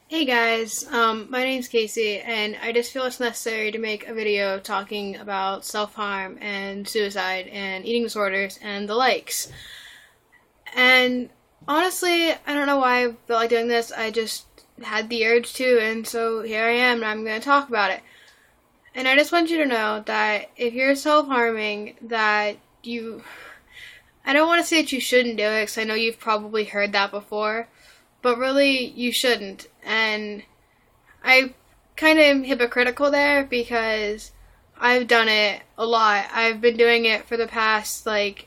Hey guys, my name's Casey, and I just feel it's necessary to make a video talking about self-harm and suicide and eating disorders and the likes. And honestly, I don't know why I felt like doing this. I just had the urge to, and so here I am, and I'm going to talk about it. And I just want you to know that if you're self-harming, that I don't want to say that you shouldn't do it, because I know you've probably heard that before, but really, you shouldn't. And I kind of am hypocritical there because I've done it a lot. I've been doing it for the past, 2-3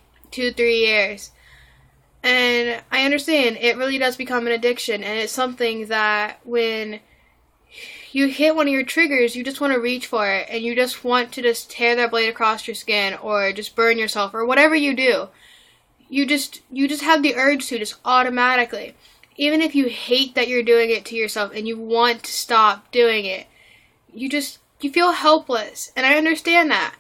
years. And I understand it really does become an addiction, and it's something that when you hit one of your triggers, you just want to reach for it, and you just want to just tear that blade across your skin, or just burn yourself, or whatever you do. You just have the urge to, just automatically. Even if you hate that you're doing it to yourself and you want to stop doing it, you feel helpless. And I understand that.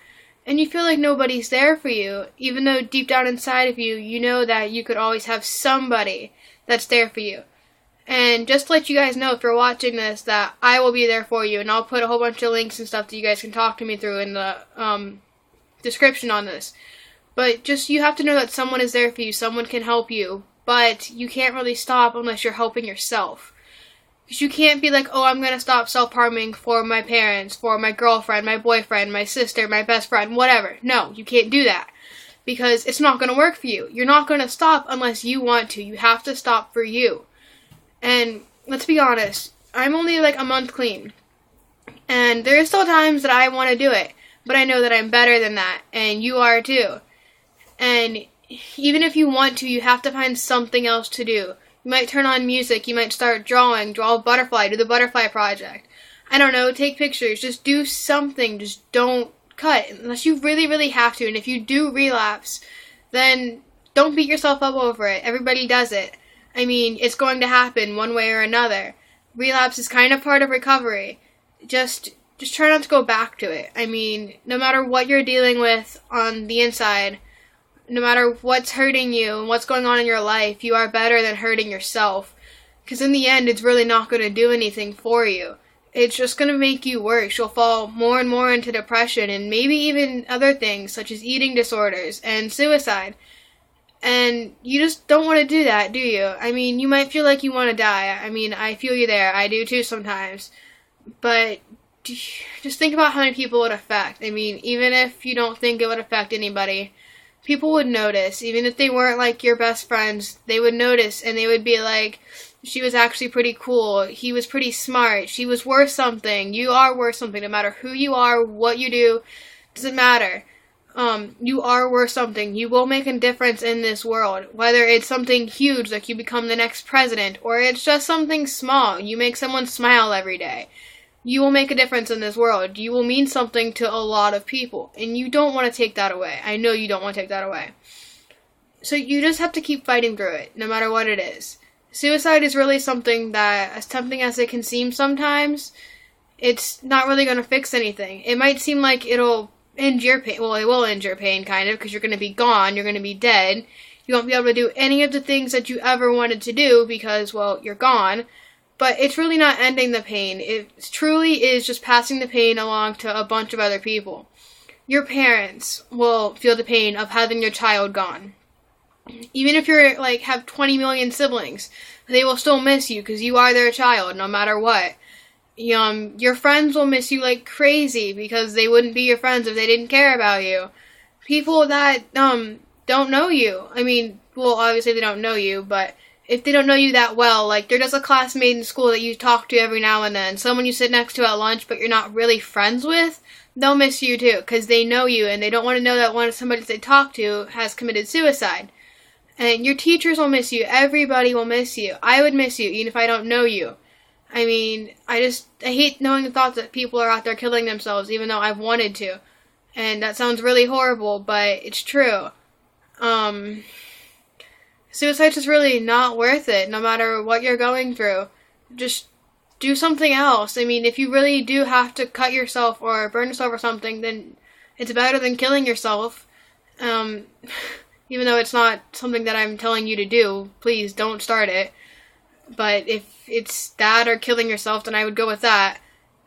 And you feel like nobody's there for you, even though deep down inside of you, you know that you could always have somebody that's there for you. And just to let you guys know, if you're watching this, that I will be there for you. And I'll put a whole bunch of links and stuff that you guys can talk to me through in the description on this. But just, you have to know that someone is there for you. Someone can help you. But you can't really stop unless you're helping yourself. Because you can't be like, oh, I'm going to stop self-harming for my parents, for my girlfriend, my boyfriend, my sister, my best friend, whatever. No, you can't do that. Because it's not going to work for you. You're not going to stop unless you want to. You have to stop for you. And let's be honest, I'm only like a month clean. And there are still times that I want to do it. But I know that I'm better than that. And you are too. And even if you want to, you have to find something else to do. You might turn on music, you might start drawing, draw a butterfly, do the butterfly project. I don't know, take pictures, just do something, just don't cut, unless you really, really have to. And if you do relapse, then don't beat yourself up over it. Everybody does it. I mean, it's going to happen one way or another. Relapse is kind of part of recovery. Just try not to go back to it. I mean, no matter what you're dealing with on the inside, no matter what's hurting you and what's going on in your life, you are better than hurting yourself. Because in the end, it's really not going to do anything for you. It's just going to make you worse. You'll fall more and more into depression and maybe even other things such as eating disorders and suicide. And you just don't want to do that, do you? I mean, you might feel like you want to die. I mean, I feel you there. I do too sometimes. But just think about how many people it would affect. I mean, even if you don't think it would affect anybody, people would notice. Even if they weren't like your best friends, they would notice and they would be like, she was actually pretty cool, he was pretty smart, she was worth something, you are worth something. No matter who you are, what you do, doesn't matter. You are worth something. You will make a difference in this world. Whether it's something huge, like you become the next president, or it's just something small, you make someone smile every day. You will make a difference in this world. You will mean something to a lot of people. And you don't want to take that away. I know you don't want to take that away. So you just have to keep fighting through it, no matter what it is. Suicide is really something that, as tempting as it can seem sometimes, it's not really going to fix anything. It might seem like it'll end your pain. Well, it will end your pain, kind of, because you're going to be gone. You're going to be dead. You won't be able to do any of the things that you ever wanted to do because, well, you're gone. But it's really not ending the pain. It truly is just passing the pain along to a bunch of other people. Your parents will feel the pain of having your child gone. Even if you're, have 20 million siblings, they will still miss you because you are their child, no matter what. Your friends will miss you like crazy because they wouldn't be your friends if they didn't care about you. People that, don't know you. I mean, well, obviously they don't know you, but if they don't know you that well, they're just a classmate in school that you talk to every now and then, someone you sit next to at lunch but you're not really friends with, they'll miss you too, because they know you and they don't want to know that one of somebody they talk to has committed suicide. And your teachers will miss you. Everybody will miss you. I would miss you, even if I don't know you. I mean, I hate knowing the thoughts that people are out there killing themselves, even though I've wanted to. And that sounds really horrible, but it's true. Suicide's just really not worth it, no matter what you're going through. Just do something else. I mean, if you really do have to cut yourself or burn yourself or something, then it's better than killing yourself. Even though it's not something that I'm telling you to do, please don't start it. But if it's that or killing yourself, then I would go with that.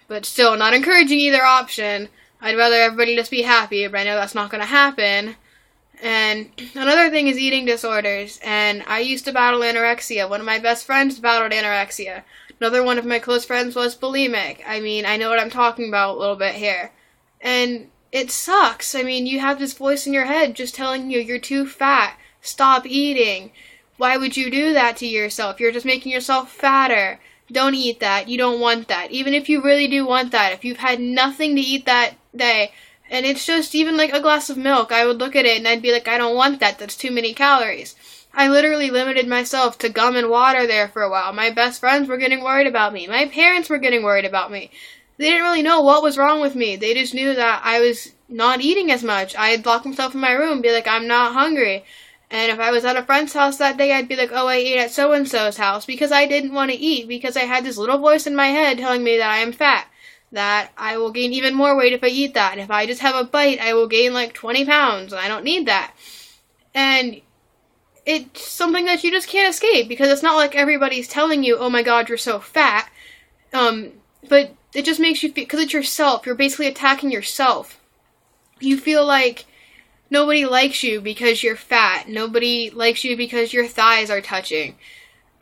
But still, not encouraging either option. I'd rather everybody just be happy, but I know that's not going to happen. And another thing is eating disorders, and I used to battle anorexia. One of my best friends battled anorexia. Another one of my close friends was bulimic. I mean, I know what I'm talking about a little bit here. And it sucks. I mean, you have this voice in your head just telling you you're too fat. Stop eating. Why would you do that to yourself? You're just making yourself fatter. Don't eat that. You don't want that. Even if you really do want that, if you've had nothing to eat that day, and it's just even like a glass of milk, I would look at it and I'd be like, I don't want that. That's too many calories. I literally limited myself to gum and water there for a while. My best friends were getting worried about me. My parents were getting worried about me. They didn't really know what was wrong with me. They just knew that I was not eating as much. I'd lock myself in my room and be like, I'm not hungry. And if I was at a friend's house that day, I'd be like, oh, I ate at so-and-so's house because I didn't want to eat, because I had this little voice in my head telling me that I am fat, that I will gain even more weight if I eat that, and if I just have a bite, I will gain like 20 pounds, and I don't need that. And it's something that you just can't escape, because it's not like everybody's telling you, oh my god, you're so fat, but it just makes you feel, because it's yourself, you're basically attacking yourself. You feel like nobody likes you because you're fat. Nobody likes you because your thighs are touching.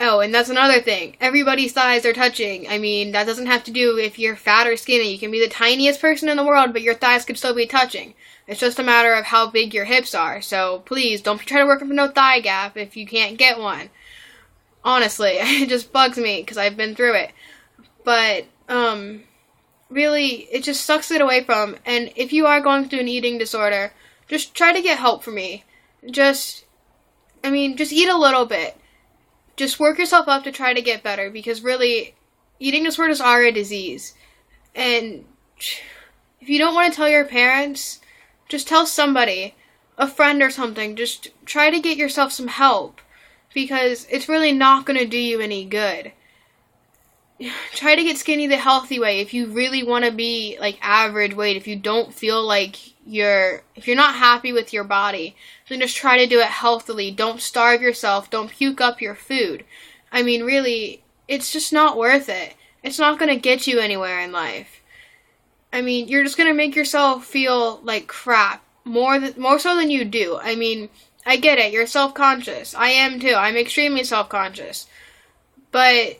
Oh, and that's another thing. Everybody's thighs are touching. I mean, that doesn't have to do if you're fat or skinny. You can be the tiniest person in the world, but your thighs could still be touching. It's just a matter of how big your hips are. So please, don't try to work for no thigh gap if you can't get one. Honestly, it just bugs me because I've been through it. But, really, it just sucks it away from. And if you are going through an eating disorder, just try to get help for me. Just eat a little bit. Just work yourself up to try to get better, because really, eating disorders are a disease. And if you don't want to tell your parents, just tell somebody, a friend or something. Just try to get yourself some help, because it's really not going to do you any good. Try to get skinny the healthy way if you really want to be like average weight. If you don't feel like if you're not happy with your body, then just try to do it healthily. Don't starve yourself. Don't puke up your food. I mean, really, it's just not worth it. It's not going to get you anywhere in life. I mean, you're just going to make yourself feel like crap more so than you do. I mean, I get it. You're self-conscious. I am too. I'm extremely self-conscious. But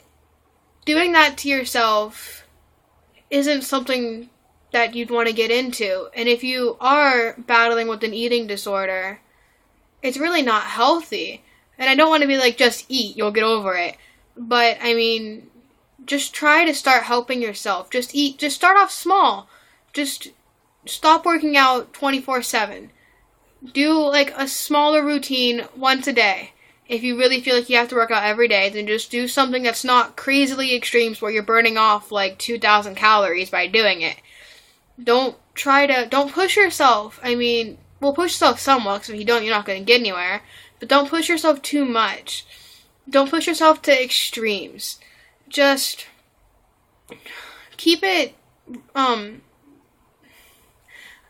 doing that to yourself isn't something that you'd want to get into. And if you are battling with an eating disorder, it's really not healthy. And I don't want to be like, just eat, you'll get over it. But, I mean, just try to start helping yourself. Just eat. Just start off small. Just stop working out 24/7. Do, like, a smaller routine once a day. If you really feel like you have to work out every day, then just do something that's not crazily extremes where you're burning off, like, 2,000 calories by doing it. Don't push yourself. I mean, well, push yourself somewhat, because if you don't, you're not going to get anywhere. But don't push yourself too much. Don't push yourself to extremes. Just keep it, I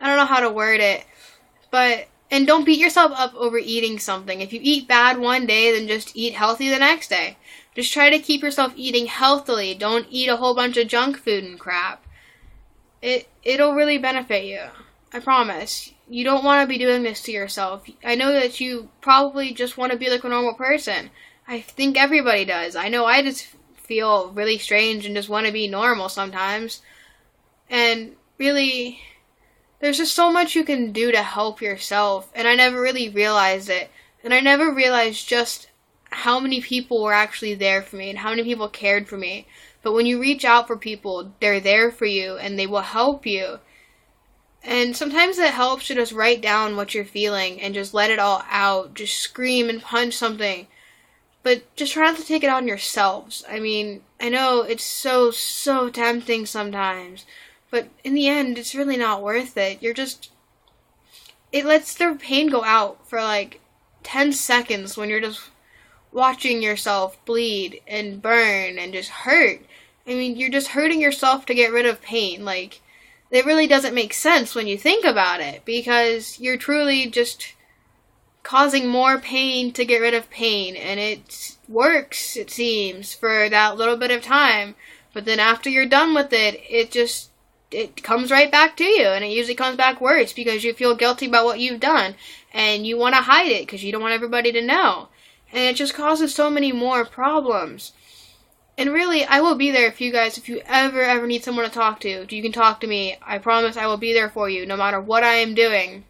don't know how to word it, and don't beat yourself up over eating something. If you eat bad one day, then just eat healthy the next day. Just try to keep yourself eating healthily. Don't eat a whole bunch of junk food and crap. It'll really benefit you. I promise. You don't want to be doing this to yourself. I know that you probably just want to be like a normal person. I think everybody does. I know I just feel really strange and just want to be normal sometimes. And really, there's just so much you can do to help yourself. And I never really realized it. And I never realized just how many people were actually there for me and how many people cared for me. But when you reach out for people, they're there for you and they will help you. And sometimes it helps to just write down what you're feeling and just let it all out. Just scream and punch something. But just try not to take it on yourselves. I mean, I know it's so tempting sometimes. But in the end, it's really not worth it. It lets the pain go out for like 10 seconds when you're just watching yourself bleed and burn and just hurt. I mean, you're just hurting yourself to get rid of pain. Like, it really doesn't make sense when you think about it, because you're truly just causing more pain to get rid of pain, and it works, it seems, for that little bit of time. But then after you're done with it, it comes right back to you, and it usually comes back worse because you feel guilty about what you've done, and you want to hide it because you don't want everybody to know. And it just causes so many more problems. And really, I will be there for you guys if you ever need someone to talk to. You can talk to me. I promise I will be there for you no matter what I am doing.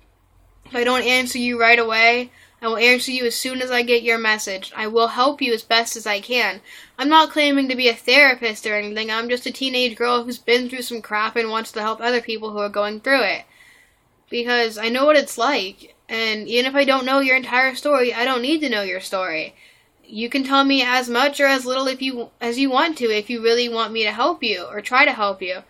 If I don't answer you right away, I will answer you as soon as I get your message. I will help you as best as I can. I'm not claiming to be a therapist or anything. I'm just a teenage girl who's been through some crap and wants to help other people who are going through it. Because I know what it's like. And even if I don't know your entire story, I don't need to know your story. You can tell me as much or as little as you want to if you really want me to help you or try to help you.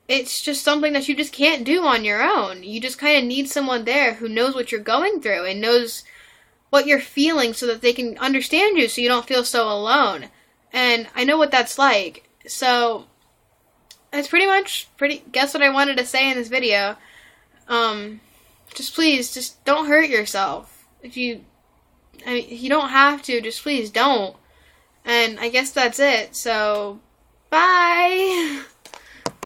It's just something that you just can't do on your own. You just kind of need someone there who knows what you're going through and knows what you're feeling so that they can understand you so you don't feel so alone. And I know what that's like. So that's guess what I wanted to say in this video. Just don't hurt yourself. You don't have to, just please don't. And I guess that's it. So, bye!